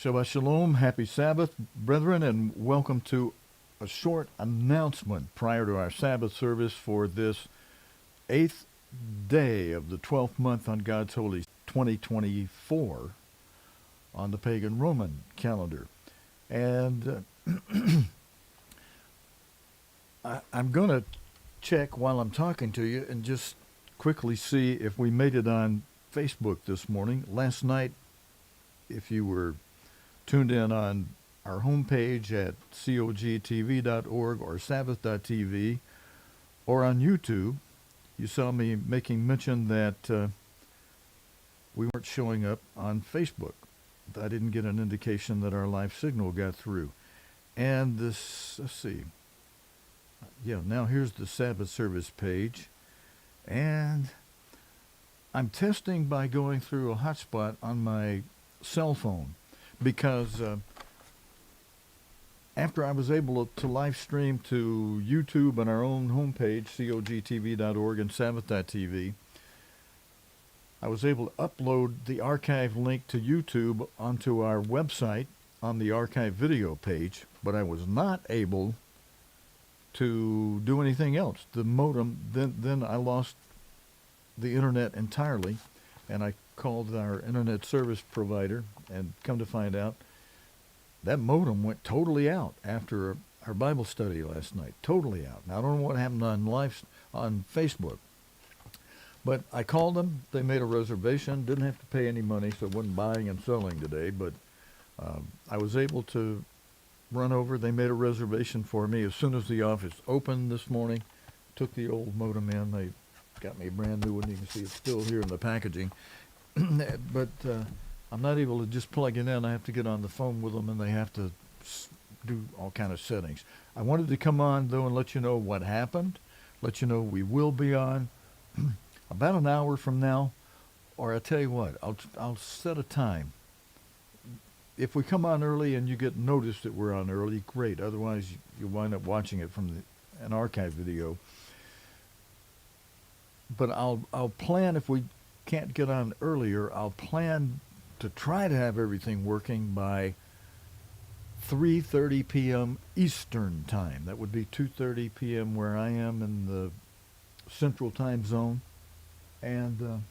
Shabbat Shalom, happy Sabbath, brethren, and welcome to a short announcement prior to our Sabbath service for this 8th day of the 12th month on God's Holy 2024 on the pagan Roman calendar. And I'm going to check while I'm talking to you and just quickly see if we made it on Facebook this morning. Last night, if you were tuned in on our homepage at cogtv.org or sabbath.tv or on YouTube, you saw me making mention that we weren't showing up on Facebook. I didn't get an indication that our live signal got through. And this, let's see. Yeah, now here's the Sabbath service page. And I'm testing by going through a hotspot on my cell phone, because after I was able to live stream to YouTube on our own homepage, cogtv.org and sabbath.tv, I was able to upload the archive link to YouTube onto our website on the archive video page, but I was not able to do anything else. The modem, then I lost the internet entirely, and I called our internet service provider, and come to find out that modem went totally out after our Bible study last night. Totally out. Now, I don't know what happened on Facebook, but I called them. They made a reservation. Didn't have to pay any money, so I wasn't buying and selling today. But I was able to run over. They made a reservation for me as soon as the office opened this morning. Took the old modem in. They got me a brand new one. You can see it's still here in the packaging. But I'm not able to just plug it in. I have to get on the phone with them, and they have to do all kind of settings. I wanted to come on, though, and let you know what happened, let you know we will be on about an hour from now, or I tell you what, I'll set a time. If we come on early and you get noticed that we're on early, great. Otherwise, you'll wind up watching it from an archive video. But I'll plan, if we can't get on earlier, I'll plan to try to have everything working by 3:30 p.m. Eastern Time. That would be 2:30 p.m. where I am in the Central Time Zone. And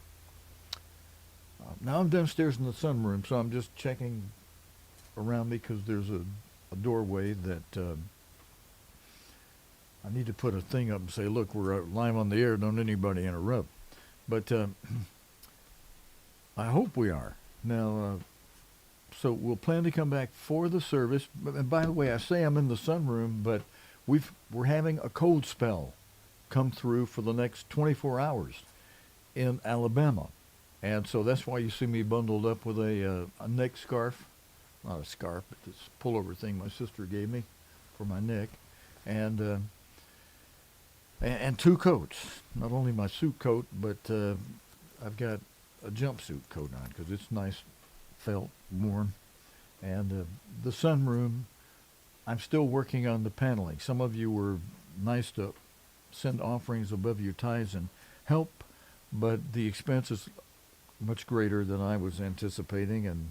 now I'm downstairs in the sunroom, so I'm just checking around me because there's a doorway that I need to put a thing up and say, look, we're live on the air, don't anybody interrupt. But I hope we are. Now, so we'll plan to come back for the service. And by the way, I say I'm in the sunroom, but we're having a cold spell come through for the next 24 hours in Alabama. And so that's why you see me bundled up with a neck scarf. Not a scarf, but this pullover thing my sister gave me for my neck. And two coats. Not only my suit coat, but I've got a jumpsuit coat on because it's nice, felt, warm. And the sunroom, I'm still working on the paneling. Some of you were nice to send offerings above your tithes and help, but the expense is much greater than I was anticipating, and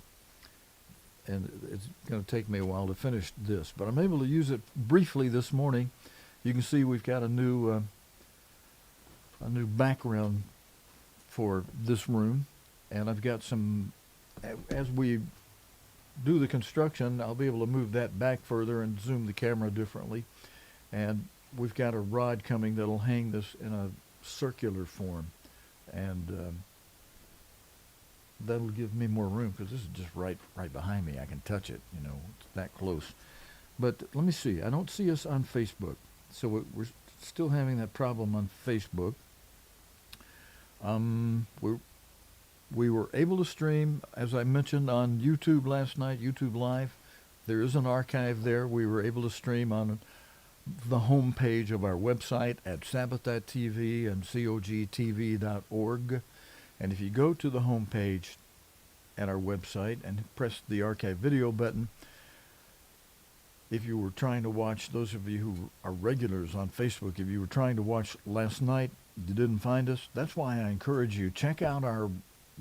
it's going to take me a while to finish this. But I'm able to use it briefly this morning. You can see we've got a new background for this room, and I've got some, as we do the construction, I'll be able to move that back further and zoom the camera differently. And we've got a rod coming that'll hang this in a circular form, and that'll give me more room because this is just right behind me. I can touch it, it's that close. But let me see. I don't see us on Facebook, so we're still having that problem on Facebook. We were able to stream, as I mentioned, on YouTube last night, YouTube Live. There is an archive there. We were able to stream on the home page of our website at sabbath.tv and cogtv.org. And if you go to the home page at our website and press the archive video button, if you were trying to watch, those of you who are regulars on Facebook, if you were trying to watch last night, you didn't find us, that's why I encourage you, check out our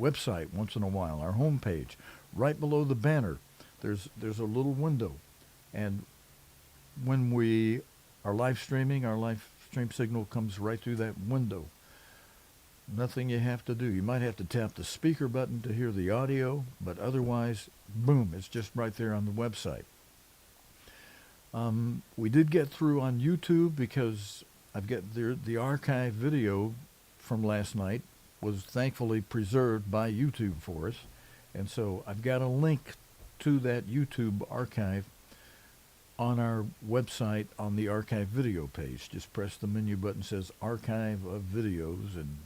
website once in a while, our homepage. Right below the banner, there's a little window, and when we are live streaming, our live stream signal comes right through that window. Nothing you have to do. You might have to tap the speaker button to hear the audio, but otherwise, boom, it's just right there on the website. We did get through on YouTube because I've got the archive video from last night was thankfully preserved by YouTube for us. And so I've got a link to that YouTube archive on our website on the archive video page. Just press the menu button that says archive of videos, and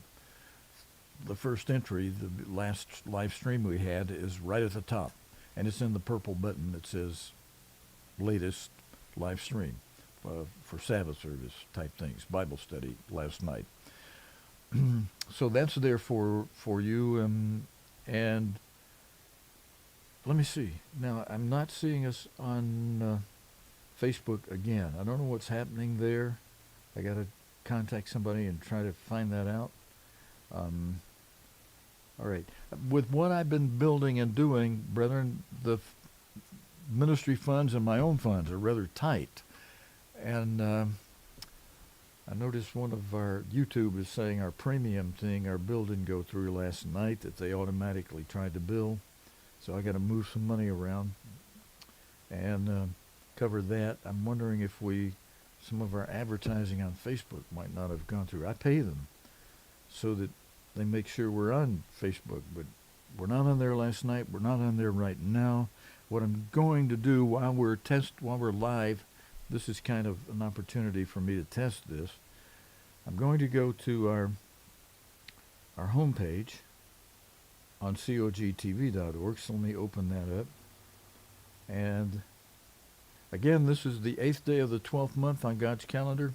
the first entry, the last live stream we had, is right at the top. And it's in the purple button that says latest live stream for Sabbath service type things, Bible study last night. So that's there for you. And let me see. Now, I'm not seeing us on Facebook again. I don't know what's happening there. I got to contact somebody and try to find that out. All right. With what I've been building and doing, brethren, the ministry funds and my own funds are rather tight. And I noticed one of our YouTube is saying our premium thing, our bill didn't go through last night, that they automatically tried to bill. So I got to move some money around and cover that. I'm wondering if some of our advertising on Facebook might not have gone through. I pay them so that they make sure we're on Facebook, but we're not on there last night. We're not on there right now. What I'm going to do while we're live, this is kind of an opportunity for me to test this. I'm going to go to our homepage on cogtv.org. So let me open that up. And again, this is the 8th day of the 12th month on God's calendar.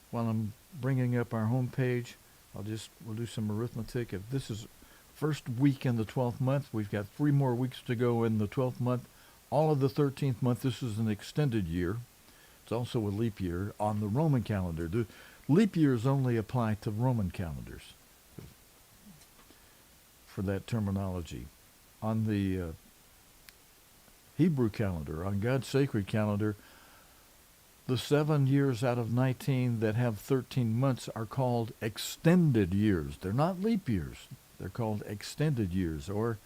While I'm bringing up our homepage, we'll do some arithmetic. If this is first week in the 12th month, we've got 3 more weeks to go in the 12th month. All of the 13th month, this is an extended year. It's also a leap year on the Roman calendar. The leap years only apply to Roman calendars for that terminology. On the Hebrew calendar, on God's sacred calendar, the 7 years out of 19 that have 13 months are called extended years. They're not leap years. They're called extended years, or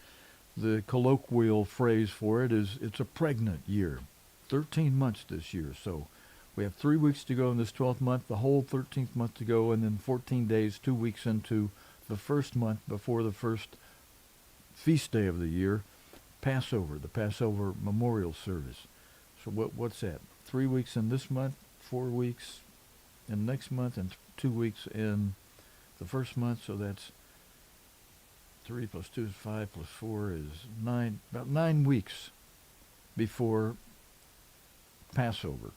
the colloquial phrase for it is it's a pregnant year. 13 months this year. So we have 3 weeks to go in this 12th month, the whole 13th month to go, and then 14 days, 2 weeks into the first month before the first feast day of the year, Passover, the Passover memorial service. So what's that? 3 weeks in this month, 4 weeks in next month, and 2 weeks in the first month. So that's 3 plus 2 is 5 plus 4 is 9, about 9 weeks before Passover.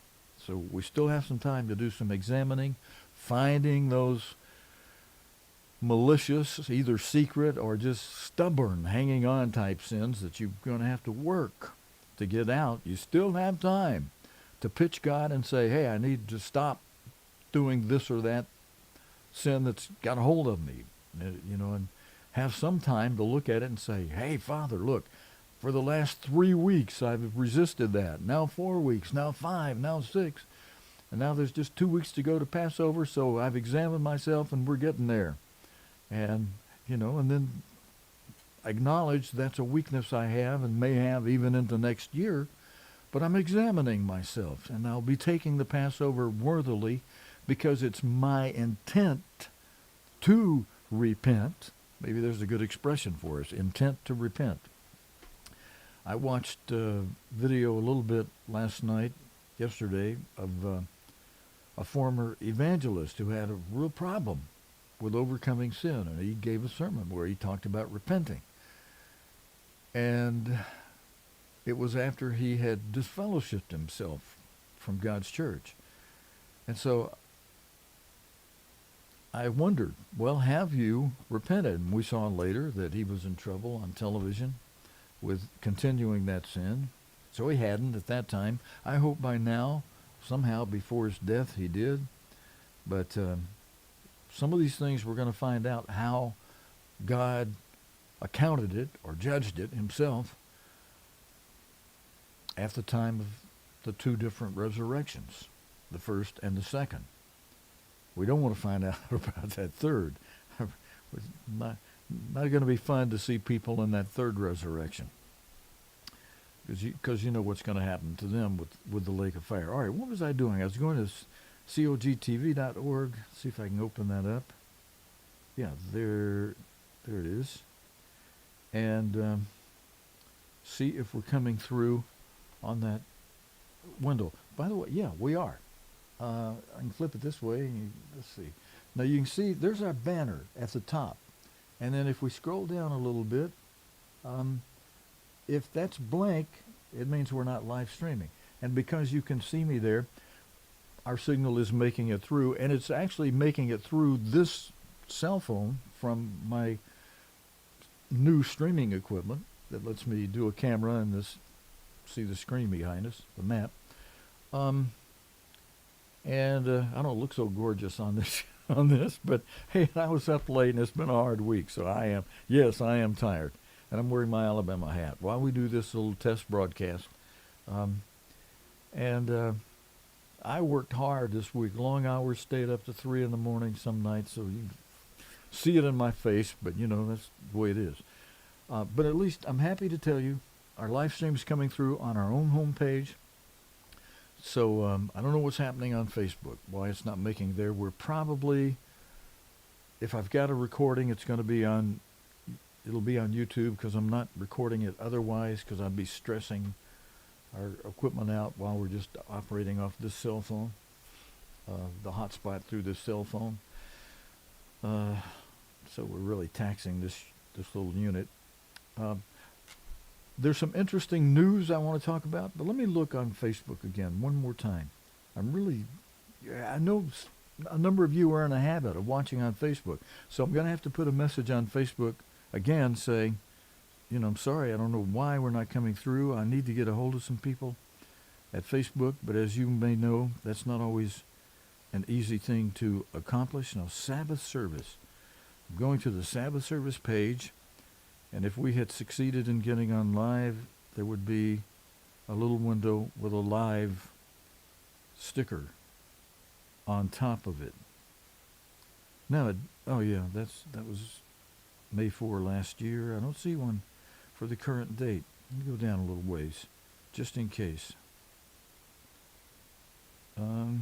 So we still have some time to do some examining, finding those malicious, either secret or just stubborn, hanging on type sins that you're going to have to work to get out. You still have time to pitch God and say, hey, I need to stop doing this or that sin that's got a hold of me, and have some time to look at it and say, hey, Father, look, for the last 3 weeks I've resisted that. Now 4 weeks, now 5, now 6. And now there's just 2 weeks to go to Passover, so I've examined myself and we're getting there. And, and then acknowledge that's a weakness I have and may have even into next year, but I'm examining myself, and I'll be taking the Passover worthily because it's my intent to repent. Maybe there's a good expression for us, intent to repent. I watched a video a little bit yesterday, of a former evangelist who had a real problem with overcoming sin, and he gave a sermon where he talked about repenting. And it was after he had disfellowshipped himself from God's church. And so I wondered, well, have you repented? And we saw later that he was in trouble on television with continuing that sin. So he hadn't at that time. I hope by now, somehow before his death, he did. But some of these things we're going to find out how God accounted it or judged it himself. at the time of the two different resurrections, the first and the second. We don't want to find out about that third. It's not going to be fun to see people in that third resurrection, because you know what's going to happen to them with the lake of fire. All right, what was I doing? I was going to cogtv.org. See if I can open that up. Yeah, there it is. And see if we're coming through on that window. By the way, yeah, we are. I can flip it this way. Let's see. Now you can see there's our banner at the top. And then if we scroll down a little bit, if that's blank, it means we're not live streaming. And because you can see me there, our signal is making it through. And it's actually making it through this cell phone from my new streaming equipment that lets me do a camera and see the screen behind us, the map. And I don't look so gorgeous on this, but hey, I was up late and it's been a hard week, so I am tired. And I'm wearing my Alabama hat while we do this little test broadcast. I worked hard this week, long hours, stayed up to 3 in the morning some nights, so you see it in my face, but you know, that's the way it is. But at least I'm happy to tell you our live stream is coming through on our own homepage. So I don't know what's happening on Facebook, why it's not making there. We're probably, if I've got a recording, it'll be on YouTube, because I'm not recording it otherwise, because I'd be stressing our equipment out while we're just operating off this cell phone, the hotspot through this cell phone. So we're really taxing this little unit. There's some interesting news I want to talk about, but let me look on Facebook again one more time. I know a number of you are in a habit of watching on Facebook, so I'm going to have to put a message on Facebook again saying, I'm sorry, I don't know why we're not coming through. I need to get a hold of some people at Facebook, but as you may know, that's not always an easy thing to accomplish. Now, Sabbath service. I'm going to the Sabbath service page, and if we had succeeded in getting on live, there would be a little window with a live sticker on top of it. Now, that was May 4 last year. I don't see one for the current date. Let me go down a little ways, just in case. No,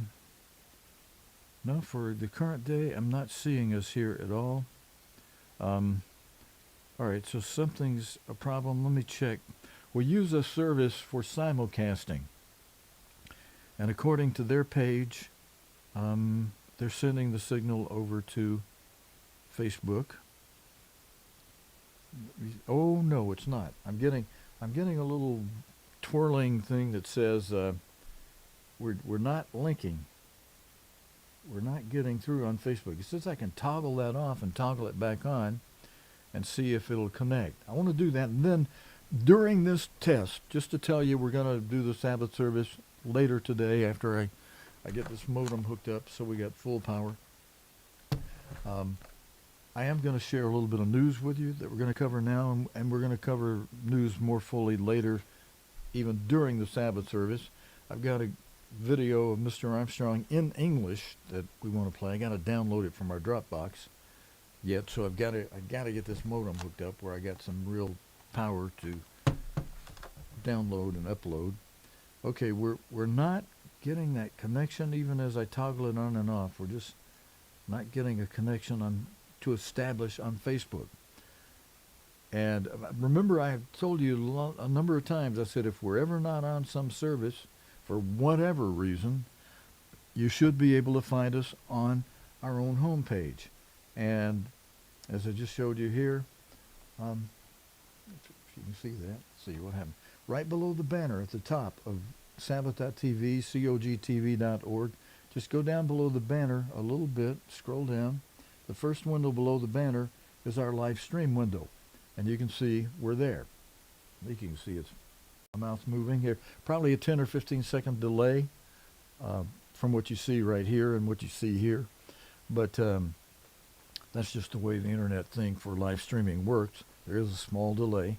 for the current day, I'm not seeing us here at all. All right, so something's a problem. Let me check. We use a service for simulcasting. And according to their page, they're sending the signal over to Facebook. Oh, no, it's not. I'm getting a little twirling thing that says we're not linking. We're not getting through on Facebook. It says I can toggle that off and toggle it back on and see if it'll connect. I want to do that. And then during this test, just to tell you, we're going to do the Sabbath service later today after I get this modem hooked up so we got full power. I am going to share a little bit of news with you that we're going to cover now, and we're going to cover news more fully later, even during the Sabbath service. I've got a video of Mr. Armstrong in English that we want to play. I got to download it from our Dropbox yet, so I got to get this modem hooked up where I got some real power to download and upload. Okay, we're not getting that connection even as I toggle it on and off. We're just not getting a connection to establish on Facebook. And remember, I have told you a number of times, I said if we're ever not on some service for whatever reason, you should be able to find us on our own homepage. And as I just showed you here, if you can see that, see what happened. Right below the banner at the top of Sabbath.tv, cogtv.org, just go down below the banner a little bit, scroll down. The first window below the banner is our live stream window. And you can see we're there. You can see it's my mouth moving here. Probably a 10 or 15 second delay from what you see right here and what you see here. But that's just the way the internet thing for live streaming works. There is a small delay.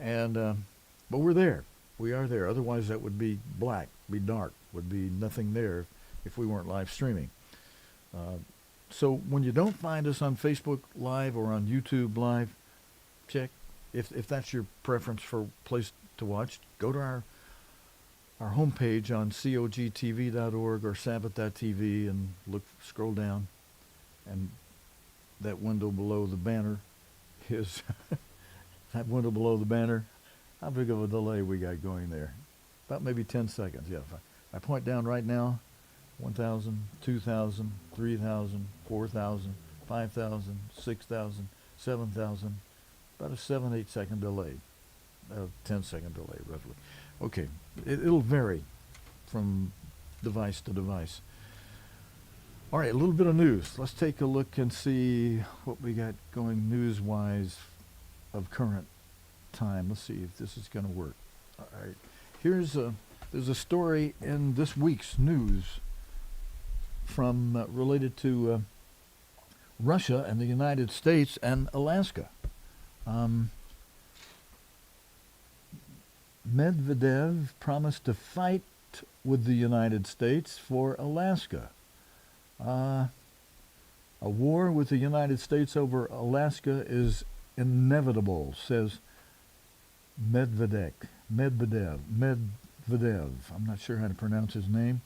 And but we're there. we are there. Otherwise, that would be black, be dark, would be nothing there if we weren't live streaming. So when you don't find us on Facebook Live or on YouTube Live, check. If that's your preference for place to watch, go to our homepage on cogtv.org or sabbath.tv and scroll down, and that window below the banner is that window below the banner. How big of a delay we got going there? About maybe 10 seconds. Yeah, if I point down right now, 1,000, 2,000, 3,000, 4,000, 5,000, 6,000, 7,000, about a 7-8 second delay, 10-second delay roughly. Okay, it'll vary from device to device. All right, a little bit of news. Let's take a look and see what we got going news-wise of current time. Let's see if this is going to work. All right, there's a story in this week's news from related to Russia and the United States and Alaska. Medvedev promised to fight with the United States for Alaska. A war with the United States over Alaska is inevitable, says Medvedev. I'm not sure how to pronounce his name.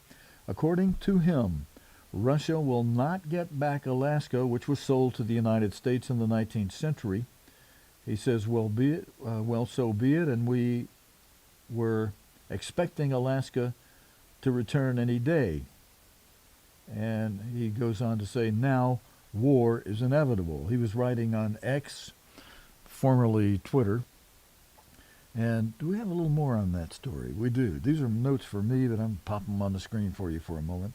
According to him, Russia will not get back Alaska, which was sold to the United States in the 19th century. He says, so be it, and we were expecting Alaska to return any day. And he goes on to say, now war is inevitable. He was writing on X, formerly Twitter. And do we have a little more on that story? We do. These are notes for me, but I'm popping them on the screen for you for a moment.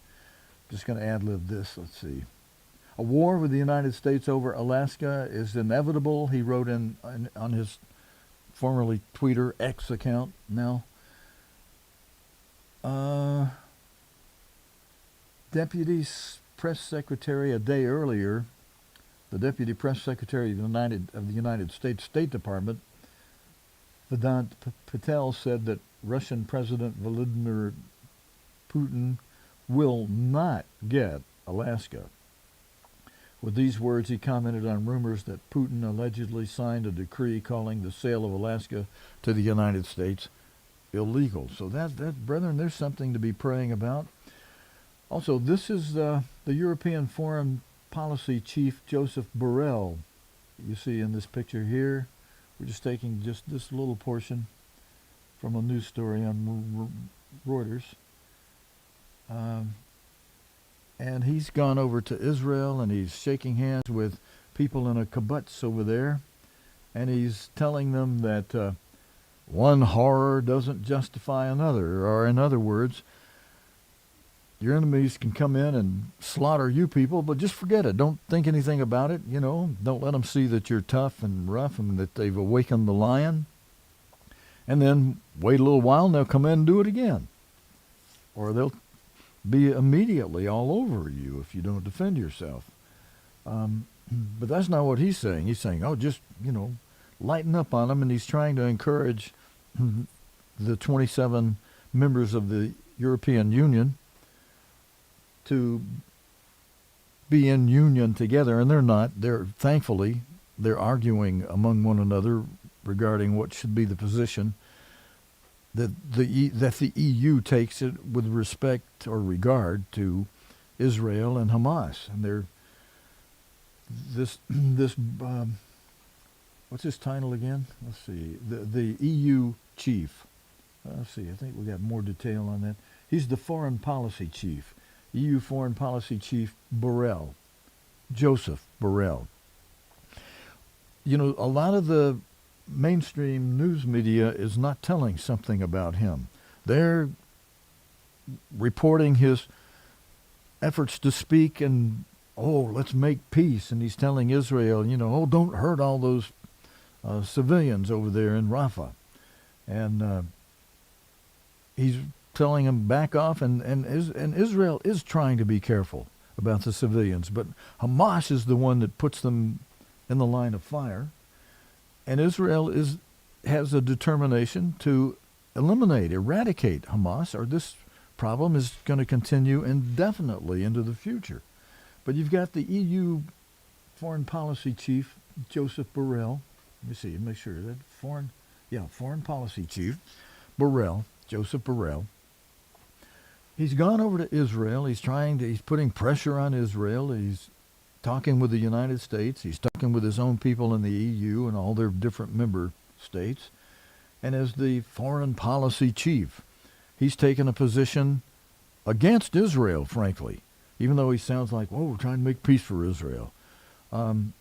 Just going to ad-lib this. Let's see. A war with the United States over Alaska is inevitable, he wrote on his formerly Twitter X account now. Deputy Press Secretary a day earlier, the Deputy Press Secretary of the United States State Department, Vedant Patel, said that Russian President Vladimir Putin will not get Alaska. With these words, he commented on rumors that Putin allegedly signed a decree calling the sale of Alaska to the United States illegal. So that, brethren, there's something to be praying about. Also, this is the European Foreign Policy Chief, Joseph Borrell. You see in this picture here, we're just taking just this little portion from a news story on Reuters. And he's gone over to Israel, and he's shaking hands with people in a kibbutz over there, and he's telling them that one horror doesn't justify another, or in other words, your enemies can come in and slaughter you people, but just forget it. Don't think anything about it, Don't let them see that you're tough and rough and that they've awakened the lion. And then wait a little while and they'll come in and do it again. Or they'll be immediately all over you if you don't defend yourself. But that's not what he's saying. He's saying, just, lighten up on them. And he's trying to encourage the 27 members of the European Union to be in union together, and they're not. Thankfully, they're arguing among one another regarding what should be the position that the EU takes it with respect or regard to Israel and Hamas. And what's his title again? Let's see. The EU chief. Let's see. I think we got more detail on that. He's the foreign policy chief. EU Foreign Policy Chief Borrell, Joseph Borrell. A lot of the mainstream news media is not telling something about him. They're reporting his efforts to speak and, let's make peace. And he's telling Israel, don't hurt all those civilians over there in Rafah. And he's telling them back off, and Israel is trying to be careful about the civilians, but Hamas is the one that puts them in the line of fire, and Israel has a determination to eradicate Hamas, or this problem is going to continue indefinitely into the future. But you've got the EU foreign policy chief, Joseph Borrell. Let me see, make sure that foreign policy chief, Joseph Borrell. He's gone over to Israel. He's putting pressure on Israel. He's talking with the United States. He's talking with his own people in the EU and all their different member states. And as the foreign policy chief, he's taken a position against Israel, frankly, even though he sounds like, whoa, we're trying to make peace for Israel. And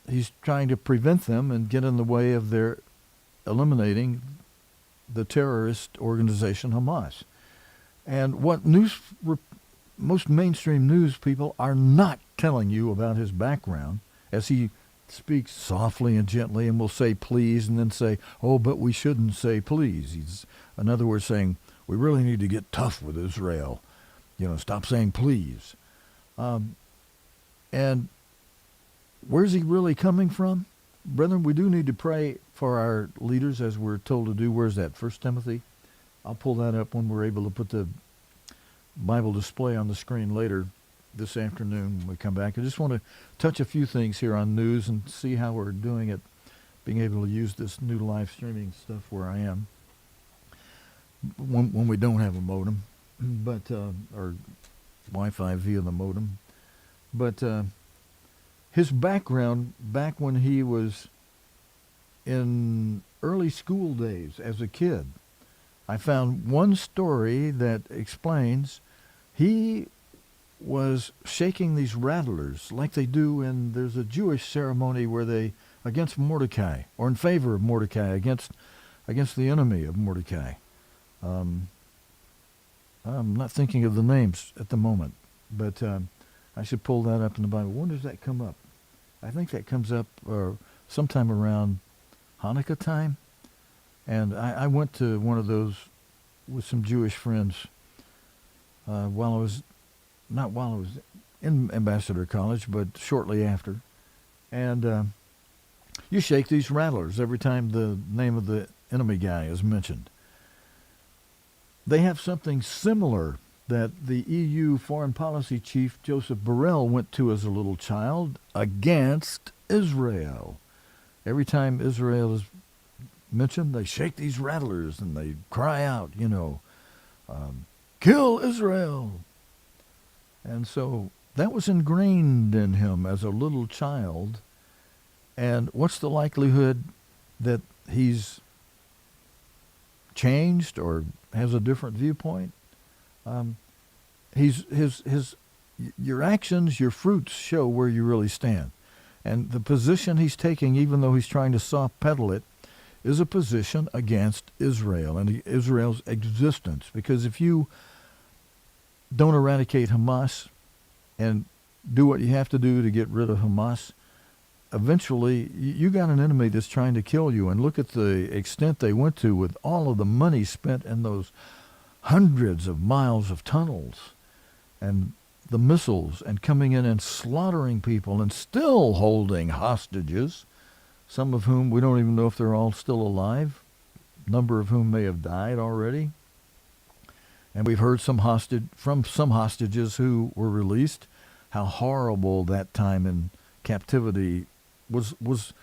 he's trying to prevent them and get in the way of their eliminating the terrorist organization Hamas. And what most mainstream news people are not telling you about his background, as he speaks softly and gently and will say please and then say, oh, but we shouldn't say please. He's, in other words, saying we really need to get tough with Israel. Stop saying please. And where's he really coming from? Brethren, we do need to pray for our leaders, as we're told to do. Where's that? 1 Timothy? I'll pull that up when we're able to put the Bible display on the screen later this afternoon when we come back. I just want to touch a few things here on news and see how we're doing it, being able to use this new live streaming stuff where I am when we don't have a modem, or Wi-Fi via the modem. But his background, back when he was in early school days as a kid, I found one story that explains he was shaking these rattlers like they do there's a Jewish ceremony where they, against Mordecai, or in favor of Mordecai, against the enemy of Mordecai. I'm not thinking of the names at the moment, but I should pull that up in the Bible. When does that come up? I think that comes up sometime around Hanukkah time. And I went to one of those with some Jewish friends while I was in Ambassador College, but shortly after. And you shake these rattlers every time the name of the enemy guy is mentioned. They have something similar that the EU foreign policy chief Joseph Borrell went to as a little child against Israel. Every time Israel is mentioned, they shake these rattlers and they cry out, kill Israel. And so that was ingrained in him as a little child. And what's the likelihood that he's changed or has a different viewpoint? Your actions, your fruits show where you really stand. And the position he's taking, even though he's trying to soft pedal it, is a position against Israel and Israel's existence. Because if you don't eradicate Hamas and do what you have to do to get rid of Hamas, eventually you got an enemy that's trying to kill you. And look at the extent they went to with all of the money spent in those hundreds of miles of tunnels and the missiles and coming in and slaughtering people and still holding hostages, some of whom we don't even know if they're all still alive, a number of whom may have died already. And we've heard from some hostages who were released, how horrible that time in captivity was.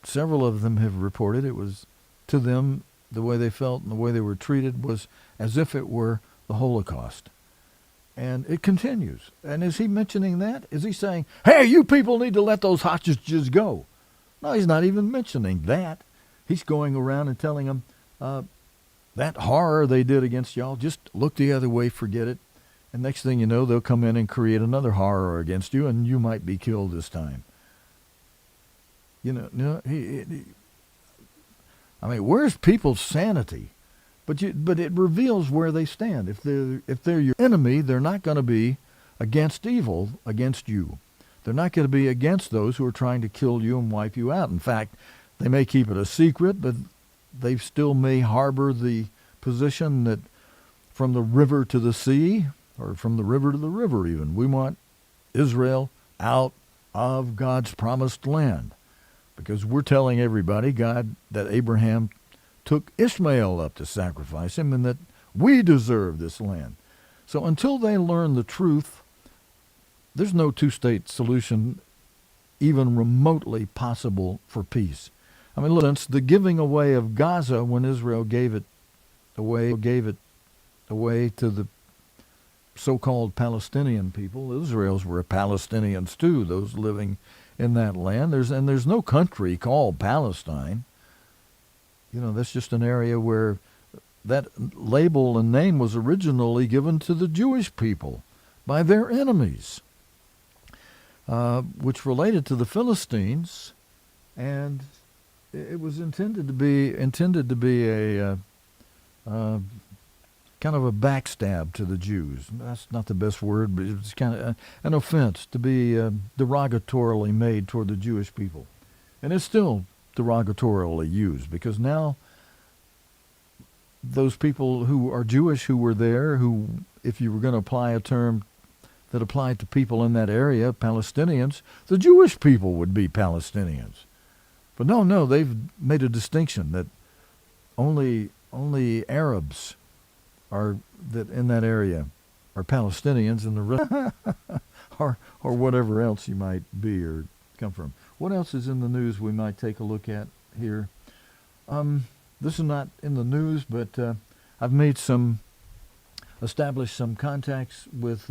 Several of them have reported it was, to them, the way they felt and the way they were treated was as if it were the Holocaust. And it continues. And is he mentioning that? Is he saying, hey, you people need to let those hostages go? No, he's not even mentioning that. He's going around and telling them, that horror they did against y'all, just look the other way, forget it. And next thing you know, they'll come in and create another horror against you, and you might be killed this time. Where's people's sanity? But it reveals where they stand. If they're your enemy, they're not going to be against evil, against you. They're not going to be against those who are trying to kill you and wipe you out. In fact, they may keep it a secret, but they still may harbor the position that from the river to the sea, or from the river to the river even, we want Israel out of God's promised land. Because we're telling everybody, God, that Abraham took Ishmael up to sacrifice him, and that we deserve this land. So until they learn the truth, there's no two-state solution even remotely possible for peace. I mean, look, since the giving away of Gaza, when Israel gave it away to the so-called Palestinian people. Israel's were Palestinians too, those living in that land. There's no country called Palestine. That's just an area where that label and name was originally given to the Jewish people by their enemies, which related to the Philistines, and it was intended to be a kind of a backstab to the Jews. That's not the best word, but it's kind of an offense to be derogatorily made toward the Jewish people. And it's still derogatorily used, because now those people who are Jewish who were there, who, if you were going to apply a term that applied to people in that area, Palestinians, the Jewish people would be Palestinians. But no, they've made a distinction that only Arabs are that in that area are Palestinians, and the rest or whatever else you might be or come from. What else is in the news we might take a look at here? This is not in the news, but I've established some contacts with